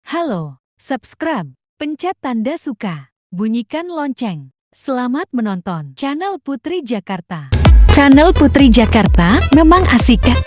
Halo, subscribe, pencet tanda suka, bunyikan lonceng. Selamat menonton channel Putri Jakarta. Channel Putri Jakarta memang asik kan?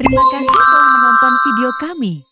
Terima kasih telah menonton video kami.